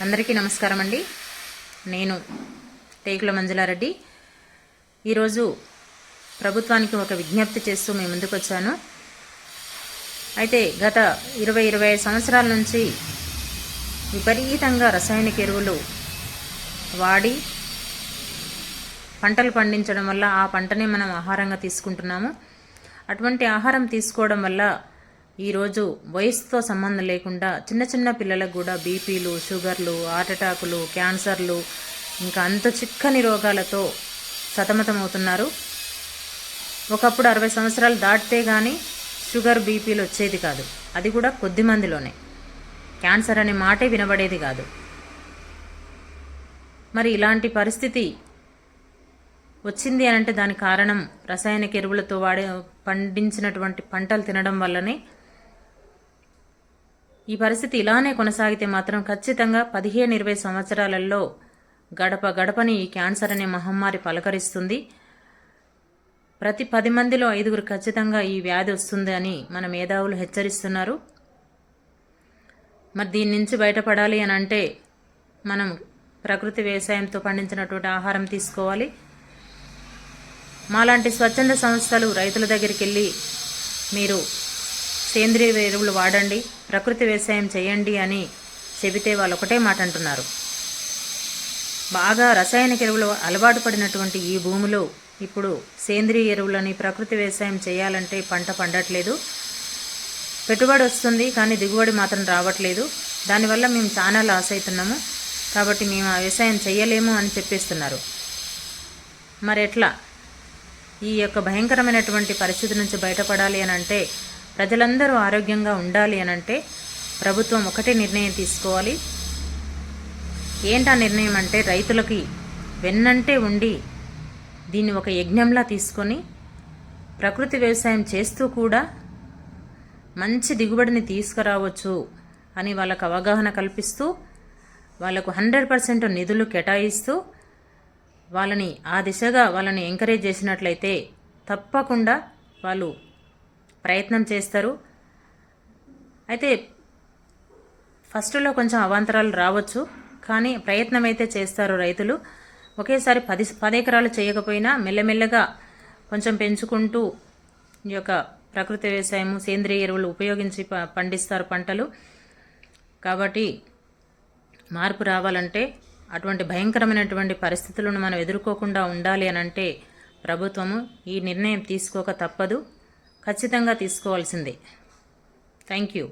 అందరికీ నమస్కారం అండి. నేను టేకుల మంజులారెడ్డి. ఈరోజు ప్రభుత్వానికి ఒక విజ్ఞప్తి చేస్తూ మేము ముందుకు వచ్చాను. అయితే గత 20-25 సంవత్సరాల నుంచి విపరీతంగా రసాయనిక ఎరువులు వాడి పంటలు పండించడం వల్ల ఆ పంటనే మనం ఆహారంగా తీసుకుంటున్నాము. అటువంటి ఆహారం తీసుకోవడం వల్ల ఈరోజు వయసుతో సంబంధం లేకుండా చిన్న చిన్న పిల్లలకు కూడా బీపీలు, షుగర్లు, హార్ట్ అటాకులు, క్యాన్సర్లు, ఇంకా అంత చిక్కని రోగాలతో సతమతమవుతున్నారు. ఒకప్పుడు 60 సంవత్సరాలు దాటితే కానీ షుగర్, బీపీలు వచ్చేది కాదు. అది కూడా కొద్ది మందిలోనే. క్యాన్సర్ అనే మాటే వినబడేది కాదు. మరి ఇలాంటి పరిస్థితి వచ్చింది అని అంటే దానికి కారణం రసాయనిక ఎరువులతో పండించినటువంటి పంటలు తినడం వల్లనే. ఈ పరిస్థితి ఇలానే కొనసాగితే మాత్రం ఖచ్చితంగా 15-20 సంవత్సరాలలో గడప గడపని ఈ క్యాన్సర్ అనే మహమ్మారి పలకరిస్తుంది. ప్రతి 10 మందిలో 5 ఖచ్చితంగా ఈ వ్యాధి వస్తుంది అని మన మేధావులు హెచ్చరిస్తున్నారు. మరి దీని నుంచి బయటపడాలి అని అంటే మనం ప్రకృతి వ్యవసాయంతో పండించినటువంటి ఆహారం తీసుకోవాలి. మాలాంటి స్వచ్ఛంద సంస్థలు రైతుల దగ్గరికి వెళ్ళి మీరు సేంద్రియ ఎరువులు వాడండి, ప్రకృతి వ్యవసాయం చేయండి అని చెబితే వాళ్ళు ఒకటే మాట అంటున్నారు. బాగా రసాయనిక ఎరువులు అలవాటు పడినటువంటి ఈ భూమిలో ఇప్పుడు సేంద్రియ ఎరువులని, ప్రకృతి వ్యవసాయం చేయాలంటే పంట పండట్లేదు. పెట్టుబడి వస్తుంది కానీ దిగుబడి మాత్రం రావట్లేదు. దానివల్ల మేము చాలా లాస్ అవుతున్నాము. కాబట్టి మేము ఆ వ్యవసాయం చేయలేము అని చెప్పేస్తున్నారు. మరి ఎట్లా ఈ యొక్క భయంకరమైనటువంటి పరిస్థితి నుంచి బయటపడాలి అని అంటే, ప్రజలందరూ ఆరోగ్యంగా ఉండాలి అని అంటే ప్రభుత్వం ఒకటే నిర్ణయం తీసుకోవాలి. ఏంటా నిర్ణయం అంటే, రైతులకి వెన్నంటే ఉండి దీన్ని ఒక యజ్ఞంలా తీసుకొని ప్రకృతి వ్యవసాయం చేస్తూ కూడా మంచి దిగుబడిని తీసుకురావచ్చు అని వాళ్ళకు అవగాహన కల్పిస్తూ, వాళ్ళకు 100% నిధులు కేటాయిస్తూ వాళ్ళని ఆ దిశగా వాళ్ళని ఎంకరేజ్ చేసినట్లయితే తప్పకుండా వాళ్ళు ప్రయత్నం చేస్తారు. అయితే ఫస్ట్లో కొంచెం అవాంతరాలు రావచ్చు, కానీ ప్రయత్నం అయితే చేస్తారు రైతులు. ఒకేసారి 10 ఎకరాలు చేయకపోయినా మెల్లమెల్లగా కొంచెం పెంచుకుంటూ ఈ యొక్క ప్రకృతి వ్యవసాయము, సేంద్రియ ఎరువులు ఉపయోగించి పండిస్తారు పంటలు. కాబట్టి మార్పు రావాలంటే, అటువంటి భయంకరమైనటువంటి పరిస్థితులను మనం ఎదుర్కోకుండా ఉండాలి అని అంటే ప్రభుత్వము ఈ నిర్ణయం తీసుకోక తప్పదు. ఖచ్చితంగా తీసుకోవాల్సిందే. Thank you.